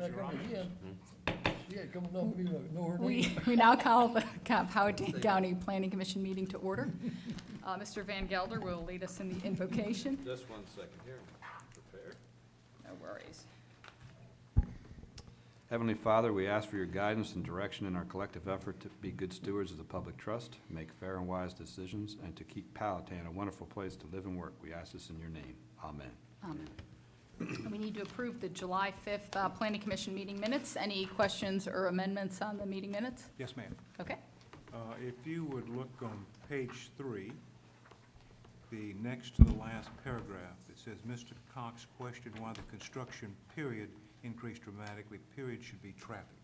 not your coming options. again. She had come up, we don't know her name. We now call the Powhatan County Planning Commission meeting to order. Mr. Van Gelder will lead us in the invocation. Just 1 second here, prepare. No worries. Heavenly Father, we ask for your guidance and direction in our collective effort to be good stewards of the public trust, make fair and wise decisions, and to keep Powhatan a wonderful place to live and work. We ask this in your name. Amen. Amen. We need to approve the July 5th Planning Commission meeting minutes. Any questions or amendments on the meeting minutes? Yes, ma'am. Okay. If you would look on page 3, the next to the last paragraph, it says, Mr. Cox questioned why the construction period increased dramatically. Period should be traffic.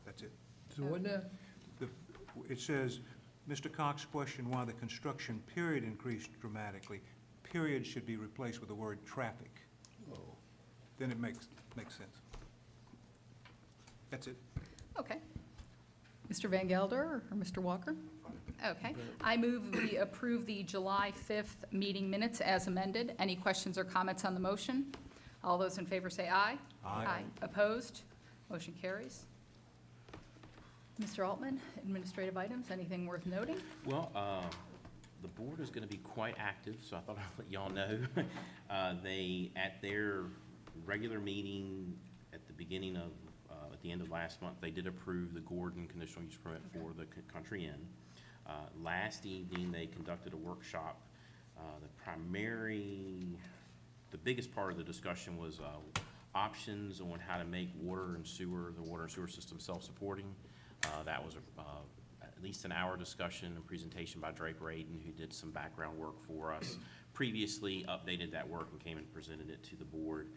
That's it. So what now? It says, Mr. Cox questioned why the construction period increased dramatically. Period should be replaced with the word traffic. Oh, Then it makes sense. That's it. Okay. Mr. Van Gelder or Mr. Walker? Okay. I move we approve the July 5th meeting minutes as amended. Any questions or comments on the motion? All those in favor say aye. Aye. Opposed? Motion carries. Mr. Altman, administrative items, anything worth noting? Well, the board is going to be quite active, so I thought I'd let y'all know. They, at their regular meeting at the beginning of, at the end of last month, they did approve the Gordon conditional use permit for the Country Inn. Last evening, they conducted a workshop. The biggest part of the discussion was options on how to make the water and sewer system self-supporting. That was at least an hour discussion and presentation by Drake Radin, who did some background work for us. Previously updated that work and came and presented it to the board.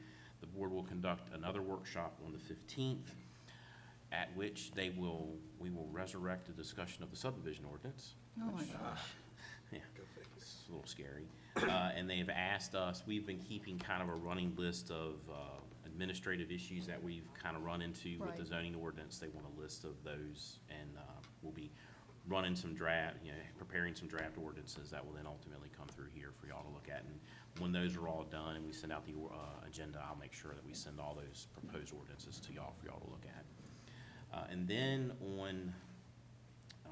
The board will conduct another workshop on the 15th, at which we will resurrect the discussion of the subdivision ordinance. Oh, my gosh. Yeah, it's a little scary. And they've asked us, we've been keeping kind of a running list of administrative issues that we've kind of run into with the Right. zoning ordinance. They want a list of those, and we'll be running some preparing some draft ordinances that will then ultimately come through here for y'all to look at. And when those are all done and we send out the agenda, I'll make sure that we send all those proposed ordinances to y'all for y'all to look at. And then on,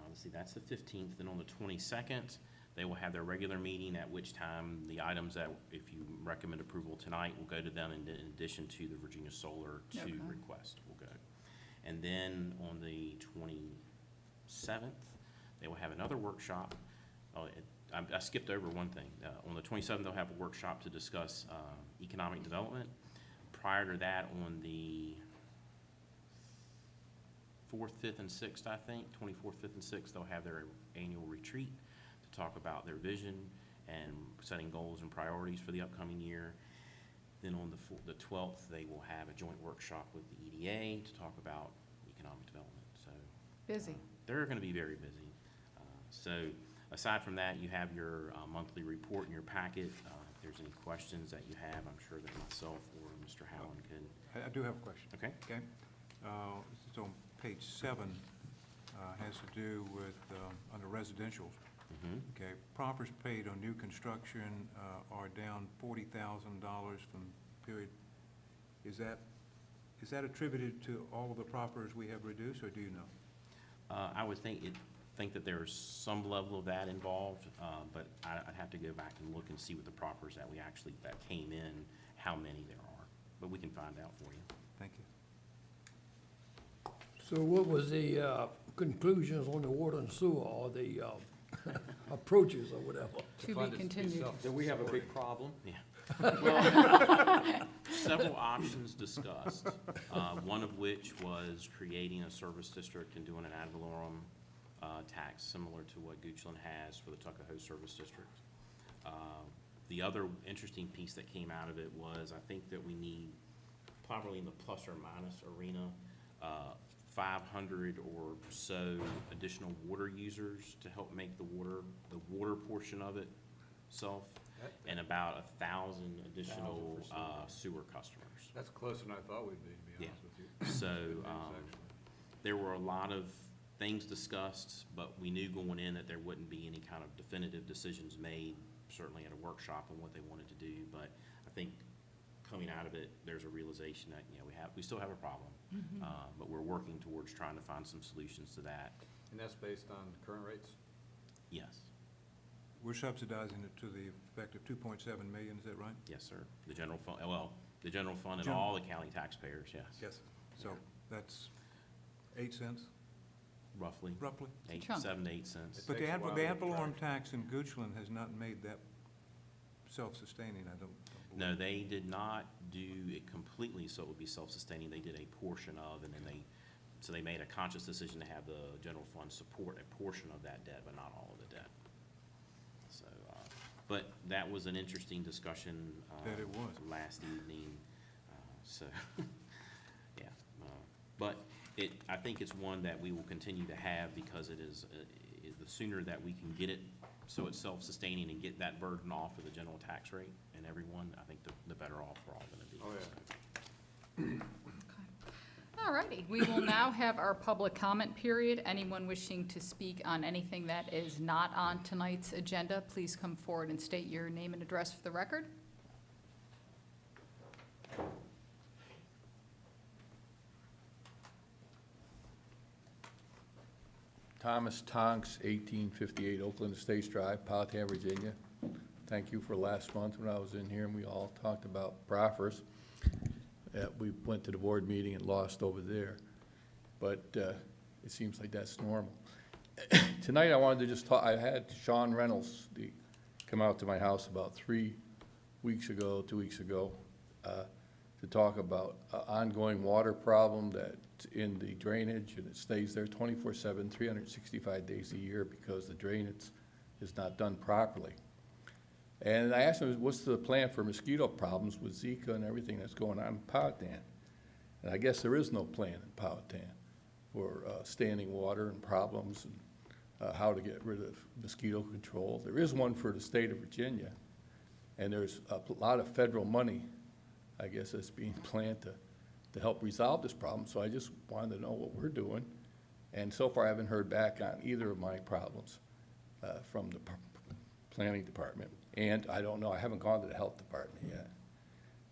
let's see, that's the 15th. Then on the 22nd, they will have their regular meeting, at which time the items that, if you recommend approval tonight, will go to them in addition to the Virginia Solar 2 Okay. request will go. And then on the 27th, they will have another workshop. I skipped over one thing. On the 27th, they'll have a workshop to discuss economic development. Prior to that, on the 4th, 5th, and 6th, I think, 24th, 5th, and 6th, they'll have their annual retreat to talk about their vision and setting goals and priorities for the upcoming year. Then on the 12th, they will have a joint workshop with the EDA to talk about economic development. So Busy. they're going to be very busy. So aside from that, you have your monthly report in your packet. If there's any questions that you have, I'm sure that myself or Mr. Howland could. I do have a question. Okay. Okay? It's on page 7, has to do with, under residential. Mm-hmm. Okay, proffers paid on new construction are down $40,000 from period. Is that attributed to all of the proffers we have reduced, or do you know? I would think that there's some level of that involved, but I'd have to go back and look and see what the proffers that came in, how many there are. But we can find out for you. Thank you. so what was the conclusions on the water and sewer, or the approaches or whatever? To be continued. Do we have a big problem? Yeah. Well, several options discussed, one of which was creating a service district and doing an ad valorem tax similar to what Goochland has for the Tuckahoe Service District. The other interesting piece that came out of it was, I think that we need, probably in the plus or minus arena, 500 or so additional water users to help make the water portion of it self, and about 1,000 additional sewer customers. That's closer than I thought we'd be Yeah. honest with you. So there were a lot of things discussed, but we knew going in that there wouldn't be any kind of definitive decisions made, certainly at a workshop, on what they wanted to do. But I think coming out of it, there's a realization that, we still have a problem. But we're working towards trying to find some solutions to that. And that's based on current rates? Yes, We're subsidizing it to the effect of 2.7 million, is that right? yes, sir. The general fund, the general fund and General- all the county taxpayers, yes. Yes. So that's 8 cents, Roughly, roughly? Chunk. 7 to 8 cents. But the takes a ad while the to ad valorem track. tax in Goochland has not made that self-sustaining, I don't believe. No, they did not do it completely so it would be self-sustaining. They did a portion of, and then so they made a conscious decision to have the general fund support a portion of that debt, but not all of the debt. So, but that was an interesting discussion. That it was. Last evening, so, yeah. But I think it's one that we will continue to have because it is, the sooner that we can get it so it's self-sustaining and get that burden off of the general tax rate and everyone, I think the better off we're all gonna be. Oh, yeah. All righty, we will now have our public comment period. Anyone wishing to speak on anything that is not on tonight's agenda, please come forward and state your name and address for the record. Thomas Tonks, 1858 Oakland Estates Drive, Powhatan, Virginia. Thank you for last month when I was in here and we all talked about proffers. We went to the board meeting and lost over there, but it seems like that's normal. Tonight I wanted to just talk, I had Sean Reynolds come out to my house about 2 weeks ago, to talk about an ongoing water problem that's in the drainage, and it stays there 24/7, 365 days a year because the drainage is not done properly. And I asked him, what's the plan for mosquito problems with Zika and everything that's going on in Powhatan? And I guess there is no plan in Powhatan for standing water and problems and how to get rid of mosquito control. There is one for the state of Virginia, and there's a lot of federal money, I guess, that's being planned to help resolve this problem. So I just wanted to know what we're doing. And so far, I haven't heard back on either of my problems from the planning department. And I don't know, I haven't gone to the health department yet.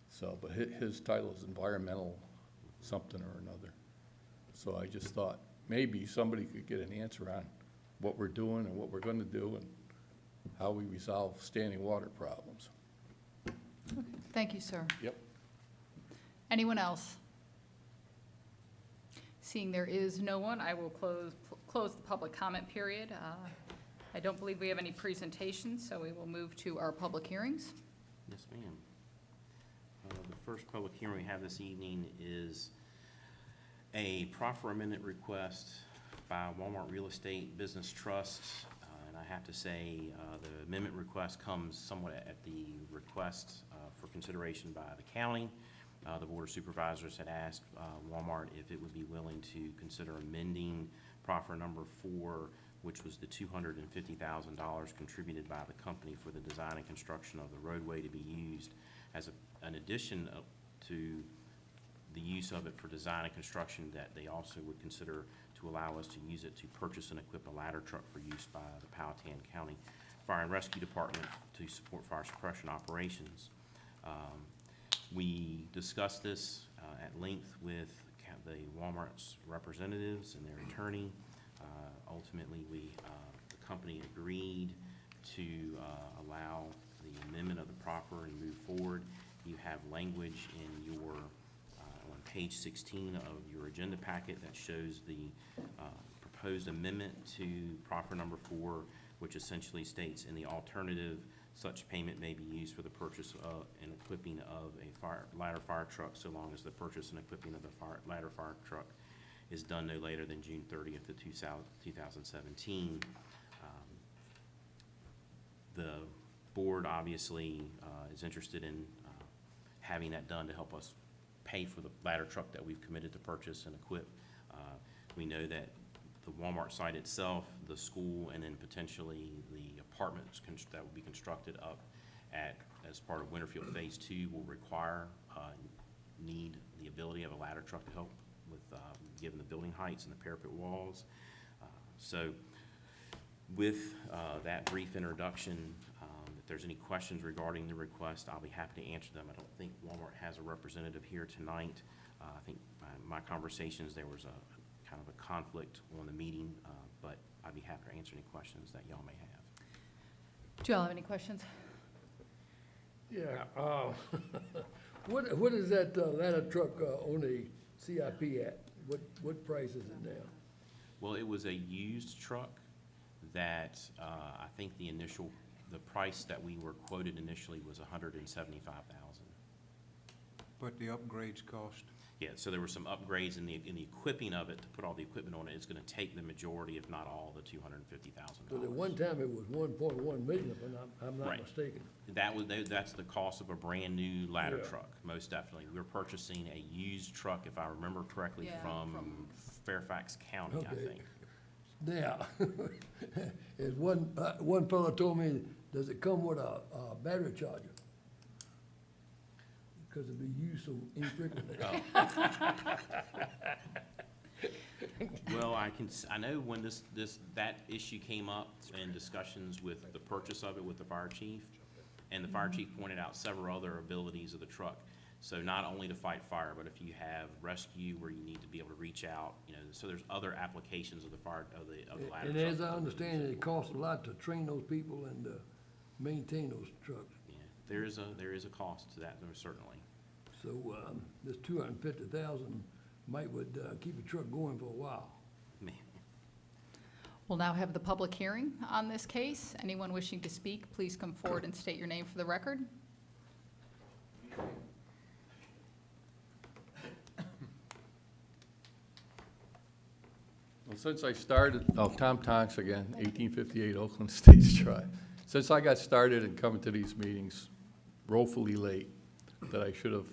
So, but his title is environmental something or another. So I just thought maybe somebody could get an answer on what we're doing and what we're gonna do and how we resolve standing water problems. Thank you, sir. Yep. Anyone else? Seeing there is no one, I will close the public comment period. I don't believe we have any presentations, so we will move to our public hearings. Yes, ma'am. The first public hearing we have this evening is a proffer amendment request by Walmart Real Estate Business Trust. And I have to say, the amendment request comes somewhat at the request for consideration by the county. The Board of Supervisors had asked Walmart if it would be willing to consider amending proffer number 4, which was the $250,000 contributed by the company for the design and construction of the roadway to be used as an addition to the use of it for design and construction, that they also would consider to allow us to use it to purchase and equip a ladder truck for use by the Powhatan County Fire and Rescue Department to support fire suppression operations. We discussed this at length with the Walmart's representatives and their attorney. Ultimately, the company agreed to allow the amendment of the proffer and move forward. You have language in your, on page 16 of your agenda packet that shows the proposed amendment to proffer number 4, which essentially states, in the alternative, such payment may be used for the purchase of and equipping of a ladder fire truck, so long as the purchase and equipping of the ladder fire truck is done no later than June 30th of 2017. The board obviously is interested in having that done to help us pay for the ladder truck that we've committed to purchase and equip. We know that the Walmart site itself, the school, and then potentially the apartments that will be constructed up as part of Winterfield Phase 2 will require, need the ability of a ladder truck to help with, given the building heights and the parapet walls. So with that brief introduction, the there's any questions regarding the request, I'll be happy to answer them. I don't think Walmart has a representative here tonight. I think my conversations, there was a kind of a conflict on the meeting, but I'd be happy to answer any questions that y'all may have. Do y'all have any questions? Yeah, what is that ladder truck on the CIP at? What price is it now? Well, it was a used truck that, I think the price that we were quoted initially was $175,000. But the upgrades cost? Yeah, so there were some upgrades in the equipping of it to put all the equipment on it. It's gonna take the majority, if not all, the $250,000. Because at one time it was 1.1 million, if I'm not Right. mistaken. That's the cost of a brand-new ladder Yeah. truck, most definitely. We're purchasing a used truck, if I remember correctly, Yeah, from from- Fairfax County, I Okay. think. Now, as one fellow told me, does it come with a battery charger? Because it'd be used so infrequently. Well, I know when that issue came up in discussions with the purchase of it with the fire chief, and the fire chief pointed out several other abilities of the truck. So not only to fight fire, but if you have rescue where you need to be able to reach out, so there's other applications of the ladder truck. And as I understand it, it costs a lot to train those people and maintain those trucks. Yeah, there is a cost to that, certainly. So, this 250,000 would keep a truck going for a while. We'll now have the public hearing on this case. Anyone wishing to speak, please come forward and state your name for the record. Well, since I started, Tom Tonks again, 1858 Oakland Estates Drive. Since I got started in coming to these meetings woefully late, that I should have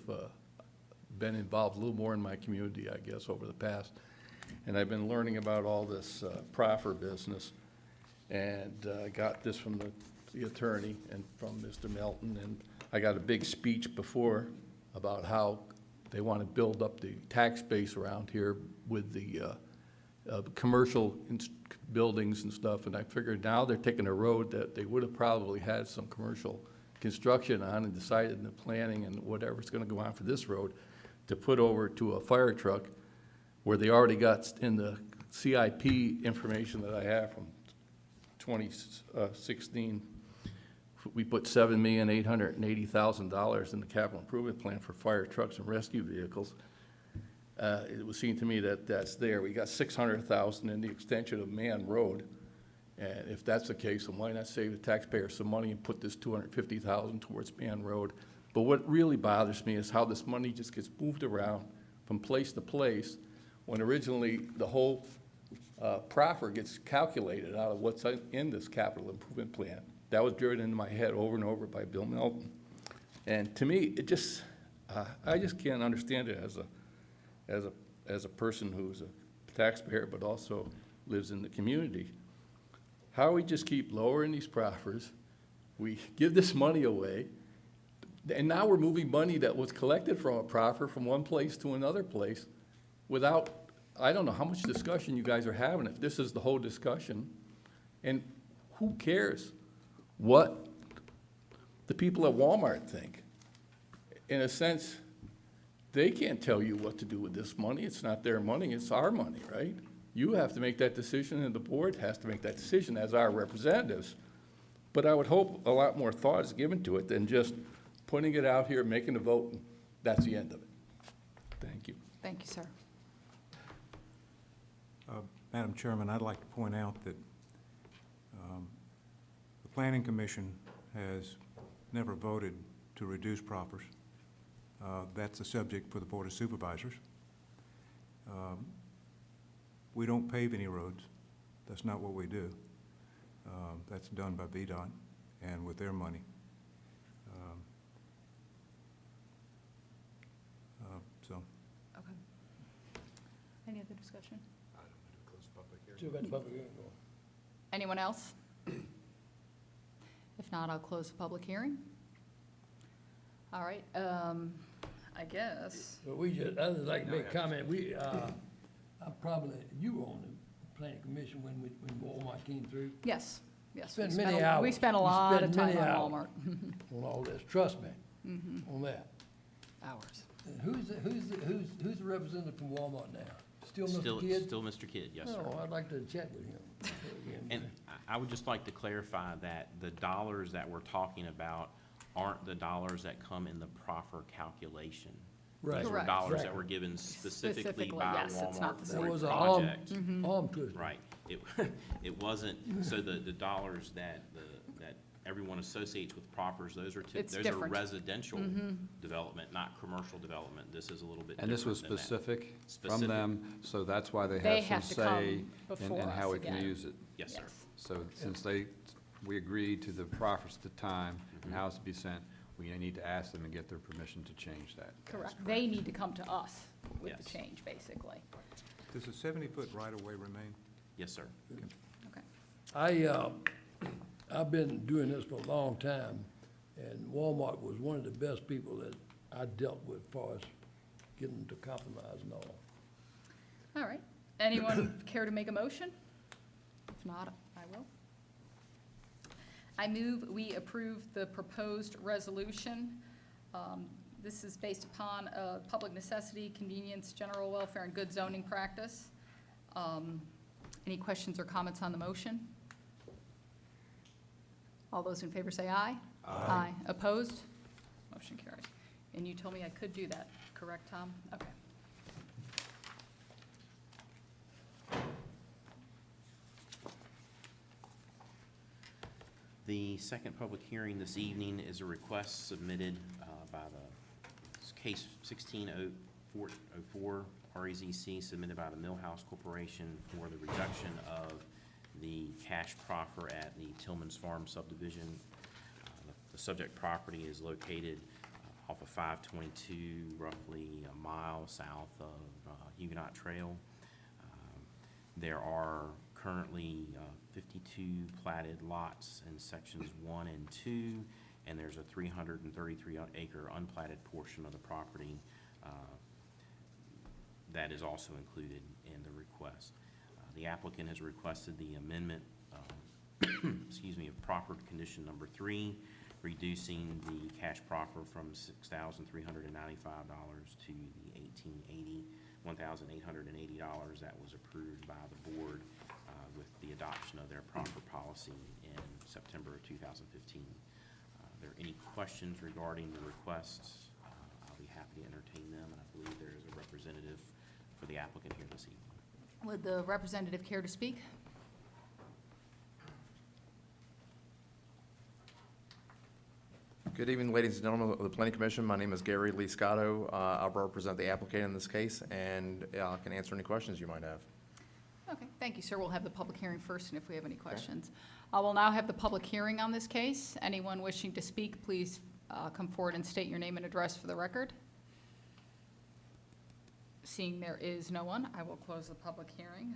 been involved a little more in my community, I guess, over the past. And I've been learning about all this proffer business. And I got this from the attorney and from Mr. Melton. And I got a big speech before about how they want to build up the tax base around here with the commercial buildings and stuff, and I figured now they're taking a road that they would have probably had some commercial construction on and decided in the planning and whatever's gonna go on for this road to put over to a fire truck where they already got in the CIP information that I have from 2016. We put $7,880,000 in the capital improvement plan for fire trucks and rescue vehicles. It would seem to me that that's there. We got 600,000 in the extension of Man Road. And if that's the case, then why not save the taxpayers some money and put this 250,000 towards Man Road? But what really bothers me is how this money just gets moved around from place to place, when originally the whole proffer gets calculated out of what's in this capital improvement plan. That was driven into my head over and over by Bill Melton. And to me, it just, I just can't understand it as a person who's a taxpayer but also lives in the community. How we just keep lowering these proffers, we give this money away, and now we're moving money that was collected from a proffer from one place to another place without, I don't know how much discussion you guys are having, if this is the whole discussion. And who cares what the people at Walmart think? In a sense, they can't tell you what to do with this money. It's not their money, it's our money, right? You have to make that decision, and the board has to make that decision as our representatives. But I would hope a lot more thought is given to it than just putting it out here, making a vote, and that's the end of it. Thank you. Thank you, sir. Madam Chairman, I'd like to point out that the Planning Commission has never voted to reduce proffers. That's a subject for the Board of Supervisors. We don't pave any roads. That's not what we do. That's done by VDOT and with their money. So, Okay. Any other discussion? Still got the public hearing going. Anyone else? If not, I'll close the public hearing. All right, I guess, But I would like to make a comment, you were on the planning commission when Walmart came through. yes, Yes, Spend we many spent hours. we spent a We lot of spend time many on hours. Walmart. On all this, trust me, Mm-hmm. on that. Hours. And who's the representative from Walmart now? Still Still, Mr. Kidd? still Mr. Kidd, yes, sir. Oh, I'd like to chat with him again. And I would just like to clarify that the dollars that we're talking about aren't the dollars that come in the proffer calculation. Right. These were Correct. dollars that Exactly. were given specifically Specifically, by yes, it's not Walmart the That for a was a project. arm twister. Right. It, it wasn't, so the dollars that everyone associates with proffers, those are, It's those are different. residential development, not commercial development. This is a little bit And this was different than that. specific from Specific. them, so that's why they They have have to some come say in before how us we can again. use it. Yes, sir. So since we agreed to the proffers at the time and how it's to be sent, we need to ask them and get their permission to change that. Correct. They need to come to us with the Yes. change, basically. Does a 70-foot right-of-way remain? Yes, sir. Okay. I've been doing this for a long time, and Walmart was one of the best people that I dealt with as far as getting them to compromise and all. All right. Anyone care to make a motion? If not, I will. I move we approve the proposed resolution. This is based upon public necessity, convenience, general welfare, and good zoning practice. Any questions or comments on the motion? All those in favor say aye. Aye. Opposed? Motion carried. And you told me I could do that, correct, Tom? Okay. The second public hearing this evening is a request submitted by the case 160404 REZC submitted by the Millhouse Corporation for the reduction of the cash proffer at the Tillman's Farm subdivision. The subject property is located off of 522, roughly a mile south of Huguenot Trail. There are currently 52 platted lots in sections 1 and 2, and there's a 333-acre unplatted portion of the property that is also included in the request. The applicant has requested the amendment, excuse me, of proffered condition number 3, reducing the cash proffer from $6,395 to the $1,880 that was approved by the board with the adoption of their proffer policy in September of 2015. Are there any questions regarding the requests? I'll be happy to entertain them, and I believe there is a representative for the applicant here this evening. Would the representative care to speak? Good evening, ladies and gentlemen of the Planning Commission. My name is Gary Lee Scotto. I represent the applicant in this case, and I can answer any questions you might have. Okay, thank you, sir. We'll have the public hearing first, and if we have any questions. I will now have the public hearing on this case. Anyone wishing to speak, please come forward and state your name and address for the record. Seeing there is no one, I will close the public hearing.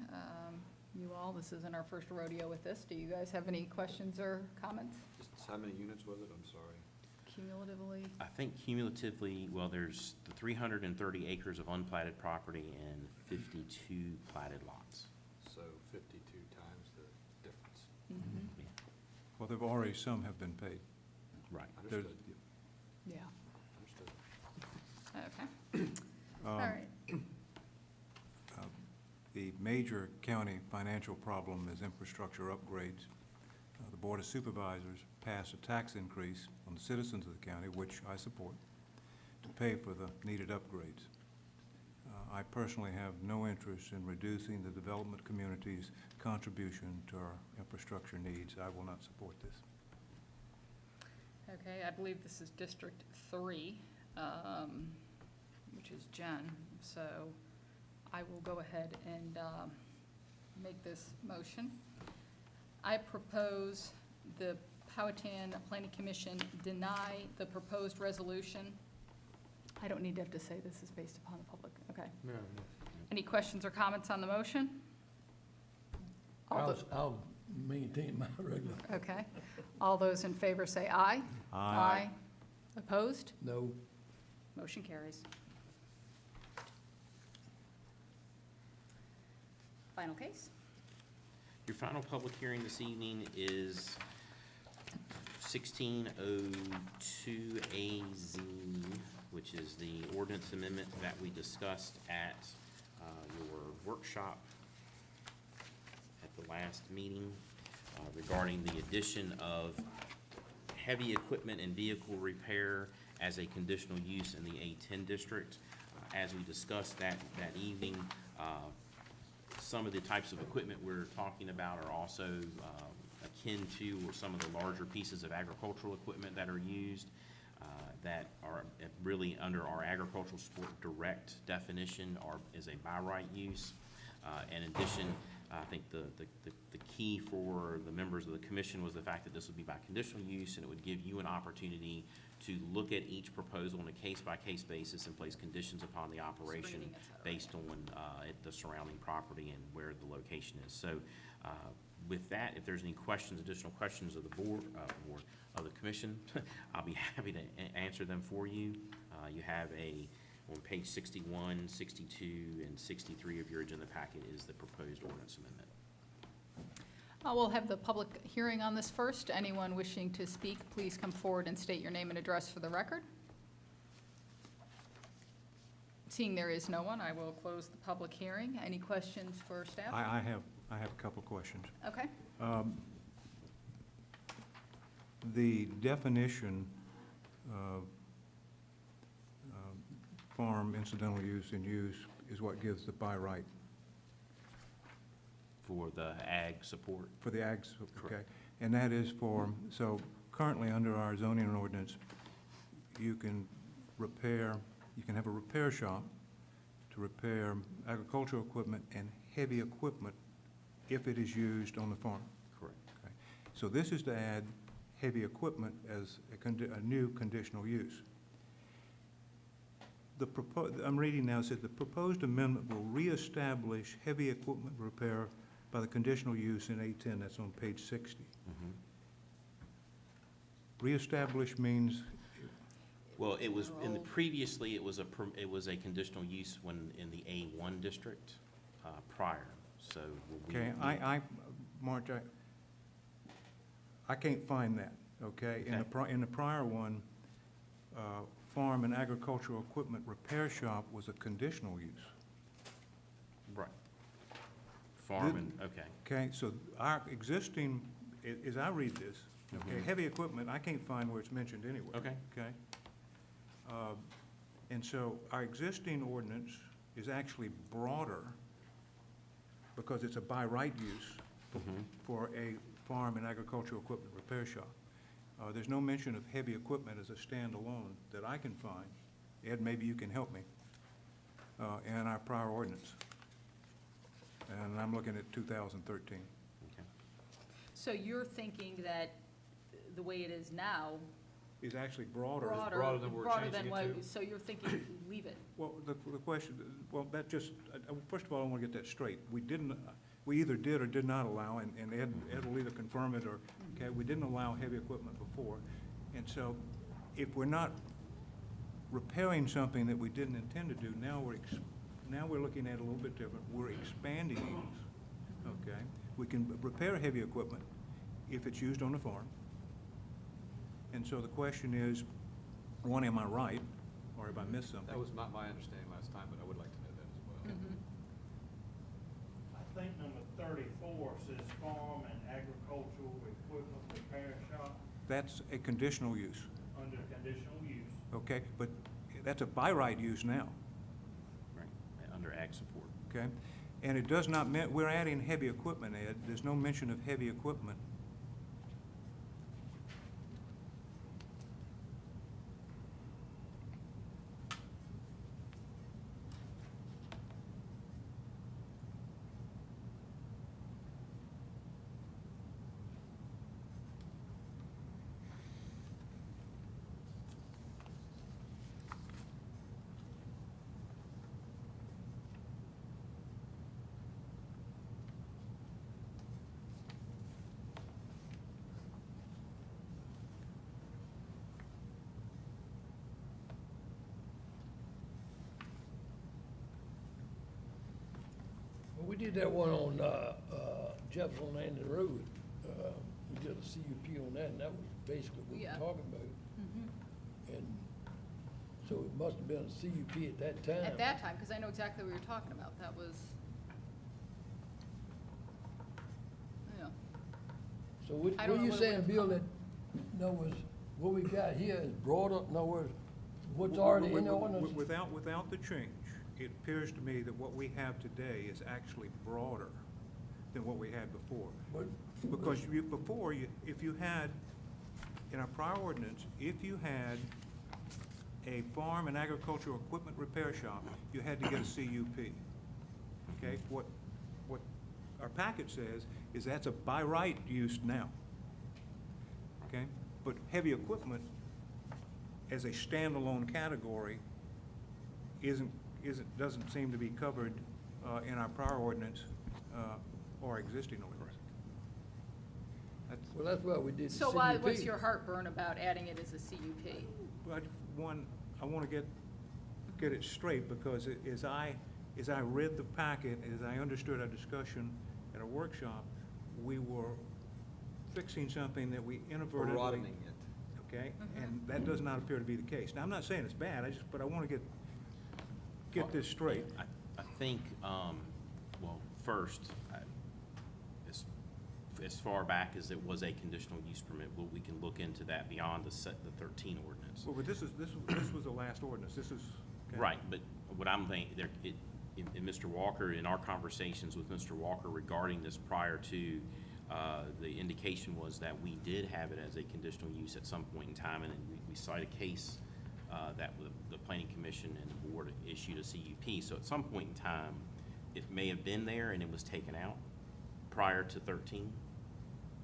You all, this isn't our first rodeo with this. Do you guys have any questions or comments Just how many units was it? I'm sorry. cumulatively? I think cumulatively, well, there's the 330 acres of unplatted property and 52 platted lots. So 52 times the difference. Mhm. Well, there've already, some have been paid. Right. There's- Yeah, Understood. okay. All right. The major county financial problem is infrastructure upgrades. The Board of Supervisors passed a tax increase on the citizens of the county, which I support, to pay for the needed upgrades. I personally have no interest in reducing the development community's contribution to our infrastructure needs. I will not support this. Okay, I believe this is District 3, which is Jen, so I will go ahead and make this motion. I propose the Powhatan Planning Commission deny the proposed resolution. I don't need to have to say this is based upon the public, okay. Any questions or comments on the motion? All tho- I'll maintain my regular, Okay. All those in favor say aye. Opposed? no, Motion carries. Final case? Your final public hearing this evening is 1602AZ, which is the ordinance amendment that we discussed at your workshop at the last meeting regarding the addition of heavy equipment and vehicle repair as a conditional use in the A10 district. As we discussed that evening, some of the types of equipment we're talking about are also akin to or some of the larger pieces of agricultural equipment that are used that are really under our agricultural support direct definition is a by right use. In addition, I think the key for the members of the commission was the fact that this would be by conditional use, and it would give you an opportunity to look at each proposal on a case-by-case basis and place conditions upon the operation Screening, et cetera. based on the surrounding property and where the location is. So with that, if there's any questions, additional questions of the board, of the commission, I'll be happy to answer them for you. You have on page 61, 62, and 63 of your agenda packet is the proposed ordinance amendment. We'll have the public hearing on this first. Anyone wishing to speak, please come forward and state your name and address for the record. Seeing there is no one, I will close the public hearing. Any questions for staff? I have a couple of questions. Okay. The definition of farm incidental use and use is what gives the by right For the ag support? for the ags, okay? Correct. And that is so currently under our zoning ordinance, you can have a repair shop to repair agricultural equipment and heavy equipment if it is used on the farm. Correct. Okay. So this is to add heavy equipment as a new conditional use. I'm reading now, it says the proposed amendment will reestablish heavy equipment repair by the conditional use in A10, that's on page 60. Mhm. Reestablish means, Well, it was, previously, it was a conditional use when in the A1 district prior, so. okay, Marge, I can't find that, okay? In the prior one, farm and agricultural equipment repair shop was a conditional use. Right. Farm and, okay. Okay, so our existing, as I read this, okay, Mhm. heavy equipment, I can't find where it's mentioned anywhere. Okay. Okay? And so our existing ordinance is actually broader because it's a by right use Mhm. for a farm and agricultural equipment repair shop. There's no mention of heavy equipment as a standalone that I can find. Ed, maybe you can help me, in our prior ordinance. And I'm looking at 2013. Okay. So you're thinking that the way it is now, Is actually broader. broader than we're broader changing than it what, to? so you're thinking leave it? Well, the question, well, that just, first of all, I want to get that straight. We either did or did not allow, and Ed will either confirm it or, okay, we didn't allow heavy equipment before. And so if we're not repairing something that we didn't intend to do, now we're looking at it a little bit different. We're expanding use, okay? We can repair heavy equipment if it's used on the farm. And so the question is, one, am I right, or have I missed something? That was not my understanding last time, but I would like to know that as well. Mhm. I think number 34 says farm and agricultural equipment repair shop That's a conditional use, under conditional use. okay? But that's a by right use now, Right, under ag support. okay? And it does not mean, we're adding heavy equipment, Ed. There's no mention of heavy equipment. Well, we did that one on, Jefferson Landing Road, we did a CUP on that, and that was basically what Yeah. we're talking about. Mhm. And so it must have been a CUP at that time. At that time, because I know exactly what you're talking about. That was, yeah. So what I don't know you what it saying, would've Bill, come- that, in other words, what we got here is broader, in other words, what's already in the ordinance? Without the change, it appears to me that what we have today is actually broader than what we had before. But- Because before, if you had, in our prior ordinance, if you had a farm and agricultural equipment repair shop, you had to get a CUP. Okay, what our packet says is that's a by right use now. Okay, but heavy equipment as a standalone category doesn't seem to be covered in our prior ordinance or existing ordinance. That's, Well, that's why we did the So CUP. what's your heartburn about adding it as a CUP? but one, I want to get it straight, because as I read the packet, as I understood our discussion at a workshop, we were fixing something that we inadvertently. Broadening it. Okay, Mhm. and that does not appear to be the case. Now, I'm not saying it's bad, but I want to get this straight. I think, well, first, as far back as it was a conditional use permit, we can look into that beyond the 13 ordinance. Well, but this was the last ordinance, this is. okay. Right, but what I'm thinking, in Mr. Walker, in our conversations with Mr. Walker regarding this prior to, the indication was that we did have it as a conditional use at some point in time, and then we cite a case that the Planning Commission and the board issued a CUP. So at some point in time, it may have been there and it was taken out prior to 13.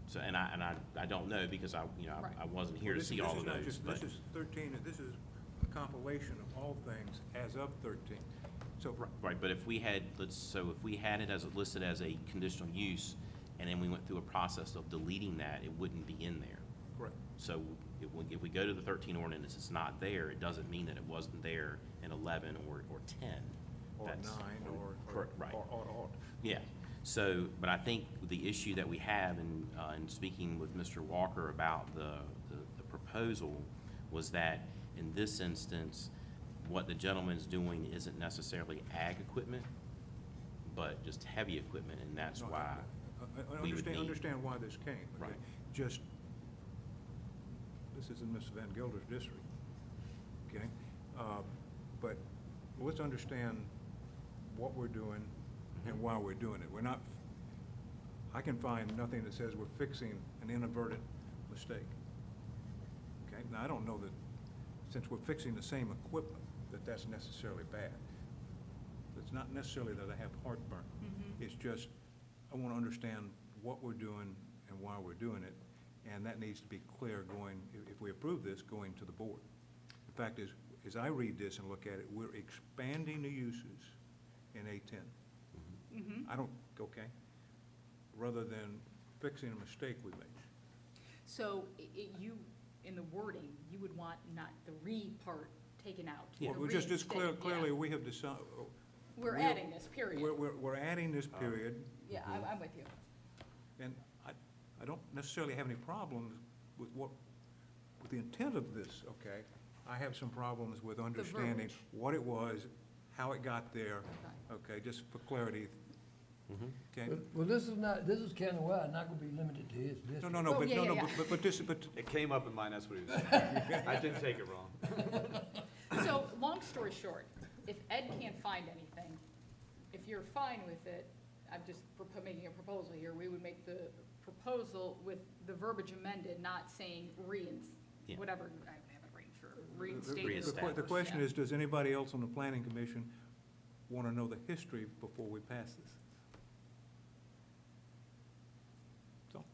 So, and I don't know, because I Right. wasn't here Well, to see all of those. This but- is 13, and this is a compilation of all things as of 13. So, Right, but if we had, if we had it as listed as a conditional use, and then we went through a process of deleting that, it wouldn't be in there. correct. So if we go to the 13 ordinance, it's not there, it doesn't mean that it wasn't there in 11 or 10. Or That's- 9, or. Correct, right. Or. Yeah, so, but I think the issue that we have in speaking with Mr. Walker about the proposal was that in this instance, what the gentleman's doing isn't necessarily ag equipment, but just heavy equipment, and that's No, why. I we would need- understand why this came. okay? Right. Just, this is in Mr. Van Gelder's district, okay? But let's understand what we're doing and why we're doing it. We're not, I can find nothing that says we're fixing an inadvertent mistake. Okay, now, I don't know that, since we're fixing the same equipment, that that's necessarily bad. It's not necessarily that I have heartburn. Mhm. It's just, I want to understand what we're doing and why we're doing it, and that needs to be clear going, if we approve this, going to the board. The fact is, as I read this and look at it, we're expanding the uses in A10. Mhm. I don't, okay, rather than fixing a mistake we made. So you, in the wording, you would want not the re part taken out. Yeah. the Well, just reinstate, yeah. clearly, we have decided. We're adding this, period. We're adding this period. Yeah, I'm with you. And I don't necessarily have any problems with with the intent of this, okay? I have some problems with understanding verbiage. what it was, how it got there, Okay. okay, just for clarity, Mhm. okay? Well, this is countywide, not gonna be limited to his district. No, no, no, Oh, but, yeah, no, yeah, no, yeah. but this, but, It came up in mine, that's what he was saying. I didn't take it wrong. So, long story short, if Ed can't find anything, if you're fine with it, I'm just making a proposal here, we would make the proposal with the verbiage amended, not saying Yeah. whatever, I have it written for, the- reinstate. or Reestablish. whatever, the question yeah. is, does anybody else on the planning commission want to know the history before we pass this? So,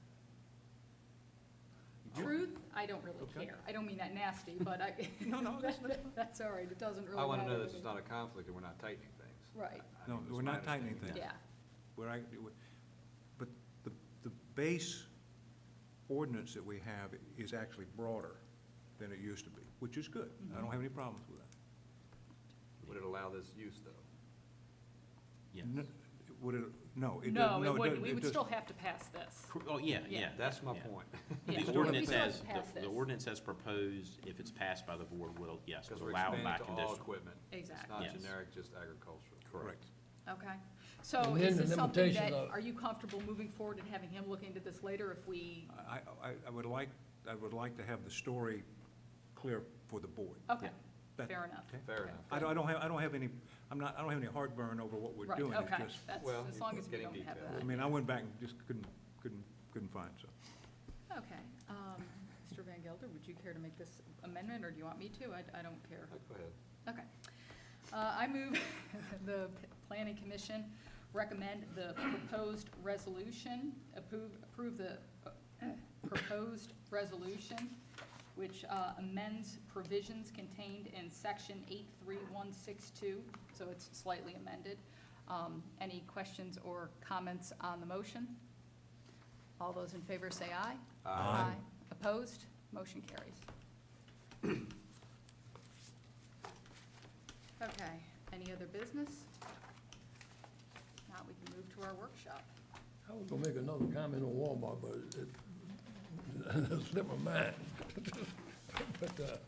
Truth, I don't really Okay. care. I don't mean that nasty, but No, no, that's that's all right, it doesn't really I matter. want to know to that it's me. not a conflict and we're not tightening things. Right, No, That's we're my not tightening understanding. things. yeah. But the base ordinance that we have is actually broader than it used to be, which is good. I don't have any problems with that. Would it allow this use, though? Yes. N- would it, no, it No, doesn't, it wouldn't. doesn't- We it would doesn't- still have to pass this. Oh, yeah, Yeah. yeah. That's my yeah. point. Yeah, The we ordinance still have as, to pass the this. ordinance as proposed, if it's passed by the board, will, yes, Because will we're allow it expanding by to all conditional. equipment. Exactly. It's not Yes. generic, just agricultural. Correct. Okay. So And then is the this something limitation that, of- are you comfortable moving forward and having him look into this later if we, I would like to have the story clear for the board. okay, That- fair enough. okay. Fair Okay. enough. I don't have any, I don't have any heartburn over what we're Right, doing. It's okay, just- that's, Well, as you're long as we getting don't have detail. I that. mean, I went back and just couldn't find, so. Okay, Mr. Van Gelder, would you care to make this amendment, or do you want me to? I don't care. Go ahead. Okay. I move the planning commission recommend the proposed resolution, approve the proposed resolution, which amends provisions contained in section 83162, so it's slightly amended. Any questions or comments on the motion? All those in favor say aye. Aye. Opposed? Motion carries. Okay, any other business? Now we can move to our workshop. I was gonna make another comment on Walmart, but it slipped my mind. But,